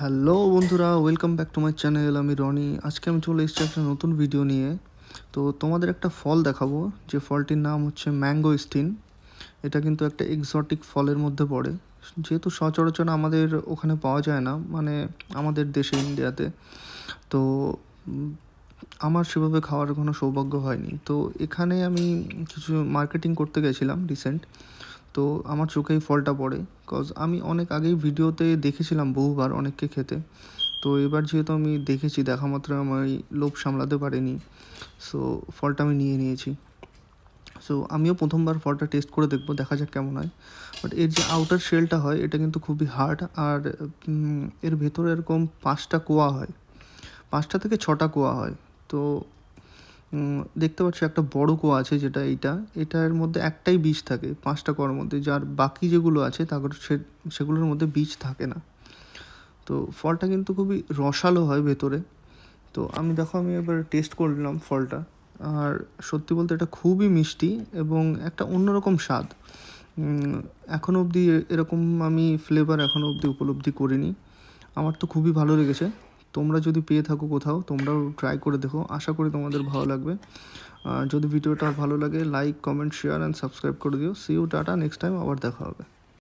Hello বন্ধুরা, welcome back to my channel. আমি রনি। আজকে আমি চলে এসেছি একটা নতুন ভিডিও নিয়ে। তো তোমাদের একটা ফল দেখাবো, যে ফলটির নাম হচ্ছে ম্যাঙ্গোস্টিন। এটা কিন্তু একটা এক্সোটিক ফলের মধ্যে পড়ে, যেহেতু সচরাচর আমাদের ওখানে পাওয়া যায় না, মানে আমাদের দেশে ইন্ডিয়াতে। তো উম, আমার সেভাবে খাওয়ার কোনো সৌভাগ্য হয়নি। তো এখানে আমি কিছু মার্কেটিং করতে গেছিলাম রিসেন্ট। তো আমার চোখে এই ফলটা পড়ে, কজ আমি অনেক আগেই ভিডিওতে দেখেছিলাম বহুবার অনেককে খেতে। তো এবার যেহেতু আমি দেখেছি, দেখা মাত্র আমার এই লোভ সামলাতে পারিনি। সো ফলটা আমি নিয়ে নিয়েছি। সো আমিও প্রথমবার ফলটা টেস্ট করে দেখবো, দেখা যাক কেমন হয়। বাট এর যে আউটার শেলটা হয় এটা কিন্তু খুবই হার্ড। আর এর ভেতরে এরকম 5টা কোয়া হয়, 5টা থেকে 6টা কোয়া হয়। তো দেখতে পাচ্ছি একটা বড় কোয়া আছে, যেটা এটার মধ্যে একটাই বীজ থাকে 5টা কোয়ার মধ্যে, যার বাকি যেগুলো আছে তাদের সেগুলোর মধ্যে বীজ থাকে না। তো ফলটা কিন্তু খুবই রসালো হয় ভেতরে। তো আমি এবার টেস্ট করলাম ফলটা। আর সত্যি বলতে এটা খুবই মিষ্টি এবং একটা অন্যরকম স্বাদ। এখনও অবধি এরকম আমি ফ্লেভার এখনও অবধি উপলব্ধি করিনি। আমার তো খুবই ভালো লেগেছে। তোমরা যদি পেয়ে থাকো কোথাও, তোমরাও ট্রাই করে দেখো, আশা করি তোমাদের ভালো লাগবে। যদি ভিডিওটা ভালো লাগে, like, comment, share and subscribe করে দিও। See you, tata, next time আবার দেখা হবে।